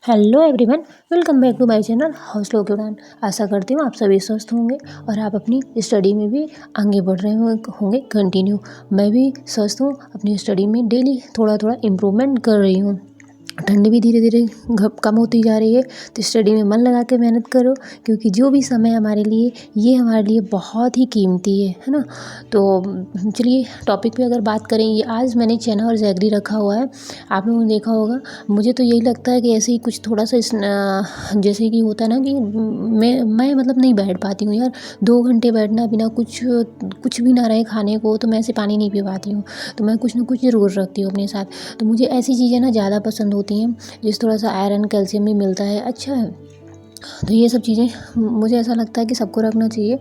Hello everyone, welcome back to my channel हौसलों की उड़ान। आशा करती हूँ आप सभी स्वस्थ होंगे और आप अपनी स्टडी में भी आगे बढ़ रहे होंगे कंटिन्यू। मैं भी स्वस्थ हूँ, अपनी स्टडी में डेली थोड़ा थोड़ा इम्प्रूवमेंट कर रही हूँ। ठंड भी धीरे धीरे कम होती जा रही है, तो स्टडी में मन लगा के मेहनत करो, क्योंकि जो भी समय हमारे लिए ये हमारे लिए बहुत ही कीमती है ना। तो चलिए टॉपिक पे अगर बात करें, ये आज मैंने चना और जैगरी रखा हुआ है, आप लोगों ने देखा होगा। मुझे तो यही लगता है कि ऐसे ही कुछ थोड़ा सा जैसे कि होता है ना कि मैं मतलब नहीं बैठ पाती हूँ यार। 2 घंटे बैठना बिना कुछ भी ना रहे खाने को, तो मैं ऐसे पानी नहीं पी पाती हूँ। तो मैं कुछ ना कुछ ज़रूर रखती हूँ अपने साथ। तो मुझे ऐसी चीज़ें ना ज़्यादा पसंद होती हैं जिस थोड़ा सा आयरन कैल्शियम भी मिलता है, अच्छा है। तो ये सब चीज़ें मुझे ऐसा लगता है कि सबको रखना चाहिए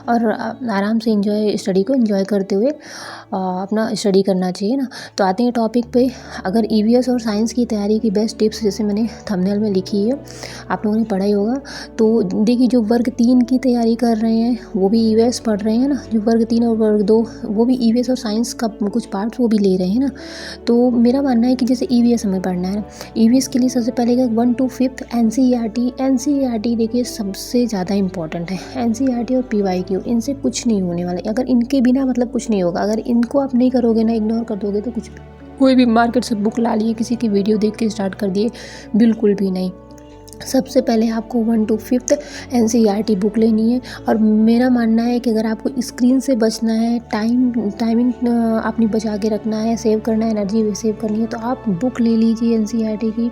और आराम से स्टडी को एंजॉय करते हुए अपना स्टडी करना चाहिए ना। तो आते हैं टॉपिक पे। अगर ईवीएस और साइंस की तैयारी की बेस्ट टिप्स जैसे मैंने थंबनेल में लिखी है, आप लोगों ने पढ़ा ही होगा। तो देखिए, जो वर्ग 3 की तैयारी कर रहे हैं वो भी ईवीएस पढ़ रहे हैं ना, जो वर्ग 3 और वर्ग 2 वो भी ईवीएस और साइंस का कुछ पार्ट्स वो भी ले रहे हैं ना। तो मेरा मानना है कि जैसे ईवीएस हमें पढ़ना है, ईवीएस के लिए सबसे पहले 1 to 5 एनसीईआरटी देखिए सबसे ज़्यादा इंपॉर्टेंट है। एनसीईआरटी और पीवाईक्यू, इनसे कुछ नहीं होने वाला। अगर इनके बिना मतलब कुछ नहीं होगा। अगर इनको आप नहीं करोगे ना, इग्नोर कर दोगे, तो कुछ कोई भी मार्केट से बुक ला लिए, किसी की वीडियो देख के स्टार्ट कर दिए, बिल्कुल भी नहीं। सबसे पहले आपको 1 to 5 एनसीईआरटी बुक लेनी है। और मेरा मानना है कि अगर आपको स्क्रीन से बचना है, टाइमिंग अपनी बचा के रखना है, सेव करना है, एनर्जी सेव करनी है, तो आप बुक ले लीजिए एनसीईआरटी की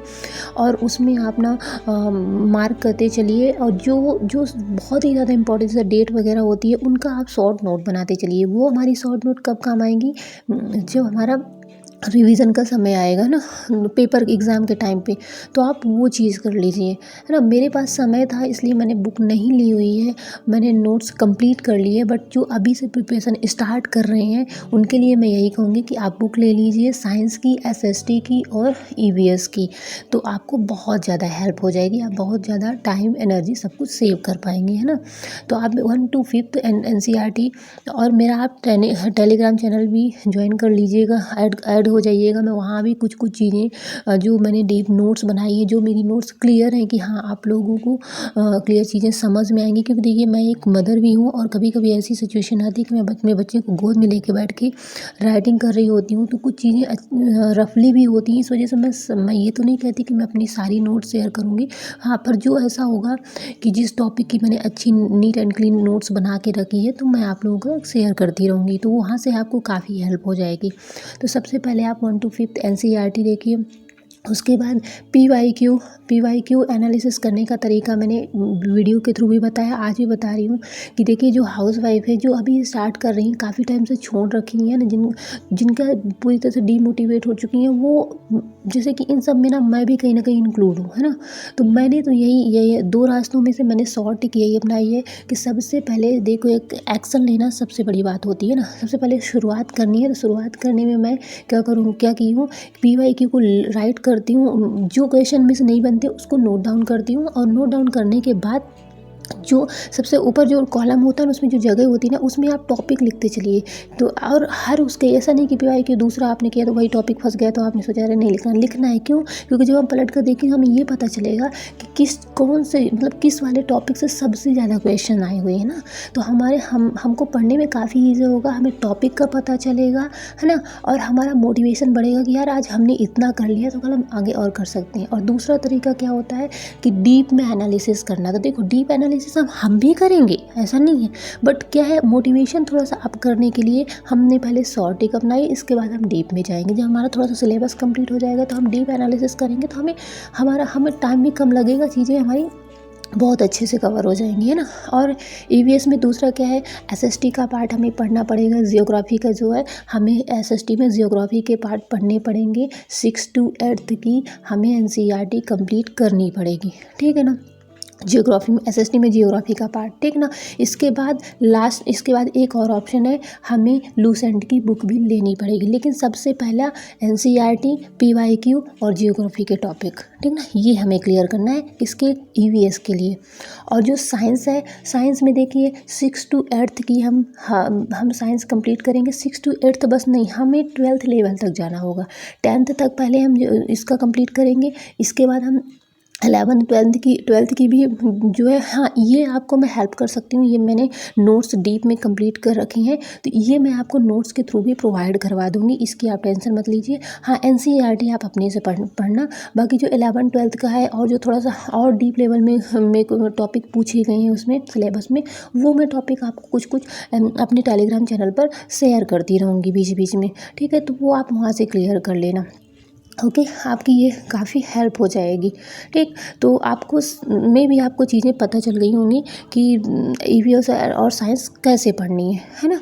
और उसमें आप ना मार्क करते चलिए। और जो जो बहुत ही ज़्यादा इंपॉर्टेंट जैसे डेट वगैरह होती है, उनका आप शॉर्ट नोट बनाते चलिए। वो हमारी शॉर्ट नोट कब काम आएंगी? जब हमारा रिवीजन का समय आएगा ना, पेपर एग्ज़ाम के टाइम पे, तो आप वो चीज़ कर लीजिए, है ना। मेरे पास समय था इसलिए मैंने बुक नहीं ली हुई है, मैंने नोट्स कंप्लीट कर लिए। बट जो अभी से प्रिपरेशन स्टार्ट कर रहे हैं उनके लिए मैं यही कहूँगी कि आप बुक ले लीजिए, साइंस की, एसएसटी की और ईवीएस की। तो आपको बहुत ज़्यादा हेल्प हो जाएगी, आप बहुत ज़्यादा टाइम, एनर्जी सब कुछ सेव कर पाएंगे, है ना। तो आप 1 to 5 एनसीईआरटी और मेरा आप टेलीग्राम चैनल भी ज्वाइन कर लीजिएगा, ऐड हो जाइएगा। मैं वहाँ भी कुछ चीज़ें जो मैंने डीप नोट्स बनाई है, जो मेरी नोट्स क्लियर हैं कि हाँ आप लोगों को क्लियर चीज़ें समझ में आएंगी। क्योंकि देखिए, मैं एक मदर भी हूँ और कभी कभी ऐसी सिचुएशन आती है कि मैं अपने बच्चे को गोद में लेके बैठ के राइटिंग कर रही होती हूँ, तो कुछ चीज़ें रफली भी होती हैं। इस वजह से मैं ये तो नहीं कहती कि मैं अपनी सारी नोट्स शेयर करूँगी। हाँ, पर जो ऐसा होगा कि जिस टॉपिक की मैंने अच्छी नीट एंड क्लीन नोट्स बना के रखी है, तो मैं आप लोगों को शेयर करती रहूँगी, तो वहाँ से आपको काफ़ी हेल्प हो जाएगी। तो सबसे पहले आप 1 to 5 एनसीईआरटी देखिए। उसके बाद पीवाईक्यू एनालिसिस करने का तरीका मैंने वीडियो के थ्रू भी बताया, आज भी बता रही हूँ कि देखिए, जो हाउसवाइफ है, जो अभी स्टार्ट कर रही हैं, काफ़ी टाइम से छोड़ रखी हैं ना, जिनका पूरी तरह से डीमोटिवेट हो चुकी हैं, वो जैसे कि इन सब में ना मैं भी कहीं ना कहीं इंक्लूड हूँ, है ना। तो मैंने तो यही 2 रास्तों में से मैंने शॉर्ट टिक यही अपनाई है कि सबसे पहले देखो, एक एक्शन लेना सबसे बड़ी बात होती है ना। सबसे पहले शुरुआत करनी है, तो शुरुआत करने में मैं क्या की हूँ, पीवाईक्यू को राइट करती हूँ, जो क्वेश्चन में से नहीं बनते उसको नोट डाउन करती हूँ। और नोट डाउन करने के बाद जो सबसे ऊपर जो कॉलम होता है ना, उसमें जो जगह होती है ना, उसमें आप टॉपिक लिखते चलिए। तो और हर उसके ऐसा नहीं कि पीवाईक्यू दूसरा आपने किया तो वही टॉपिक फंस गया, तो आपने सोचा अरे नहीं लिखना है। क्यों? क्योंकि जब हम पलट कर देखेंगे हमें ये पता चलेगा कि किस वाले टॉपिक से सबसे ज़्यादा क्वेश्चन आए हुए हैं ना। तो हमको पढ़ने में काफ़ी ईजी होगा, हमें टॉपिक का पता चलेगा, है ना। और हमारा मोटिवेशन बढ़ेगा कि यार आज हमने इतना कर लिया, तो कल हम आगे और कर सकते हैं। और दूसरा तरीका क्या होता है कि डीप में एनालिसिस करना। तो देखो, डीप एनालिसिस हम भी करेंगे, ऐसा नहीं है, बट क्या है, मोटिवेशन थोड़ा सा अप करने के लिए हमने पहले शॉर्ट टिक अपनाई, इसके बाद हम डीप में जाएंगे। जब हमारा थोड़ा सा सिलेबस कंप्लीट हो जाएगा तो हम डीप एनालिसिस करेंगे, तो हमें टाइम भी कम लगेगा, चीज़ें हमारी बहुत अच्छे से कवर हो जाएंगी, है ना। और ईवीएस में दूसरा क्या है, एसएसटी का पार्ट हमें पढ़ना पड़ेगा। जियोग्राफी का जो है, हमें एसएसटी में जियोग्राफी के पार्ट पढ़ने पड़ेंगे। 6 to 8 की हमें एनसीईआरटी कंप्लीट करनी पड़ेगी, ठीक है ना। जियोग्राफी में, एसएसटी में जियोग्राफी का पार्ट, ठीक ना। इसके बाद एक और ऑप्शन है, हमें लूसेंट की बुक भी लेनी पड़ेगी। लेकिन सबसे पहला एनसीईआरटी, पीवाईक्यू और जियोग्राफी के टॉपिक, ठीक ना, ये हमें क्लियर करना है इसके ईवीएस के लिए। और जो साइंस है, साइंस में देखिए 6 to 8 की हम साइंस कंप्लीट करेंगे। 6 to 8 बस नहीं, हमें 12th लेवल तक जाना होगा। 10th तक पहले हम इसका कंप्लीट करेंगे, इसके बाद हम ट्वेल्थ की भी जो है, हाँ ये आपको मैं हेल्प कर सकती हूँ। ये मैंने नोट्स डीप में कंप्लीट कर रखे हैं, तो ये मैं आपको नोट्स के थ्रू भी प्रोवाइड करवा दूँगी, इसकी आप टेंशन मत लीजिए। हाँ एनसीईआरटी आप अपने से पढ़ना। बाकी जो 11th-12th का है और जो थोड़ा सा और डीप लेवल में मेरे को टॉपिक पूछे गए हैं उसमें सिलेबस में, वो मैं टॉपिक आपको कुछ कुछ अपने टेलीग्राम चैनल पर शेयर करती रहूँगी बीच बीच में, ठीक है। तो वो आप वहाँ से क्लियर कर लेना, ओके। आपकी ये काफ़ी हेल्प हो जाएगी, ठीक। तो आपको में भी आपको चीज़ें पता चल गई होंगी कि ईवीएस और साइंस कैसे पढ़नी है ना।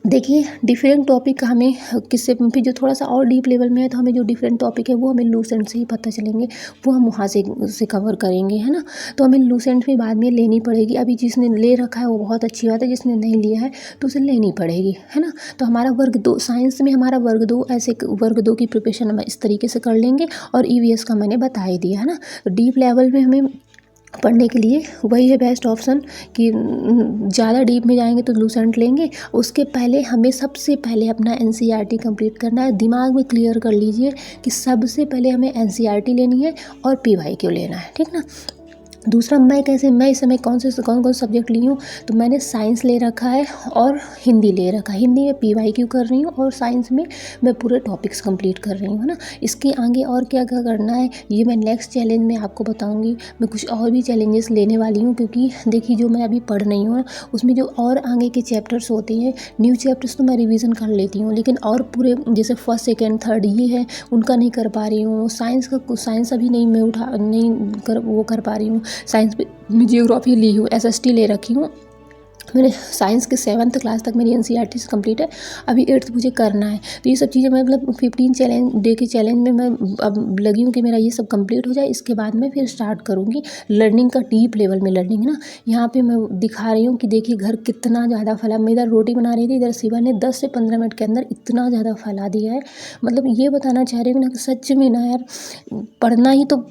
देखिए डिफरेंट टॉपिक हमें किससे फिर जो थोड़ा सा और डीप लेवल में है, तो हमें जो डिफरेंट टॉपिक है वो हमें लूसेंट से ही पता चलेंगे, वो हम वहाँ से कवर करेंगे, है ना। तो हमें लूसेंट भी बाद में लेनी पड़ेगी। अभी जिसने ले रखा है वो बहुत अच्छी बात है, जिसने नहीं लिया है तो उसे लेनी पड़ेगी, है ना। तो हमारा वर्ग 2 साइंस में, हमारा वर्ग 2 ऐसे वर्ग 2 की प्रिपरेशन हम इस तरीके से कर लेंगे। और ईवीएस का मैंने बता ही दिया, है ना। तो डीप लेवल में हमें पढ़ने के लिए वही है बेस्ट ऑप्शन कि ज़्यादा डीप में जाएंगे तो लूसेंट लेंगे। उसके पहले हमें सबसे पहले अपना एनसीईआरटी कंप्लीट करना है। दिमाग में क्लियर कर लीजिए कि सबसे पहले हमें एनसीईआरटी लेनी है और पीवाईक्यू लेना है, ठीक ना। दूसरा, मैं इस समय कौन कौन सब्जेक्ट ली हूँ, तो मैंने साइंस ले रखा है और हिंदी ले रखा है। हिंदी में पीवाईक्यू कर रही हूँ और साइंस में मैं पूरे टॉपिक्स कंप्लीट कर रही हूँ, है ना। इसके आगे और क्या क्या करना है ये मैं नेक्स्ट चैलेंज में आपको बताऊँगी। मैं कुछ और भी चैलेंजेस लेने वाली हूँ, क्योंकि देखिए जो मैं अभी पढ़ रही हूँ ना, उसमें जो और आगे के चैप्टर्स होते हैं, न्यू चैप्टर्स तो मैं रिविज़न कर लेती हूँ, लेकिन और पूरे जैसे फर्स्ट सेकेंड थर्ड ये है उनका नहीं कर पा रही हूँ। साइंस अभी नहीं मैं वो कर पा रही हूँ। साइंस में जियोग्राफी ली हूँ, एसएसटी ले रखी हूँ। मैंने साइंस के 7th क्लास तक मेरी एनसीईआरटी से कंप्लीट है, अभी 8th मुझे करना है। तो ये सब चीज़ें मैं मतलब 15 डे के चैलेंज में मैं अब लगी हूँ कि मेरा ये सब कंप्लीट हो जाए। इसके बाद मैं फिर स्टार्ट करूँगी लर्निंग का, डीप लेवल में लर्निंग, है ना। यहाँ पे मैं दिखा रही हूँ कि देखिए घर कितना ज़्यादा फैला। मैं इधर रोटी बना रही थी, इधर शिवा ने 10 से 15 मिनट के अंदर इतना ज़्यादा फैला दिया है। मतलब ये बताना चाह रही हूँ ना कि सच में ना यार, पढ़ना ही तो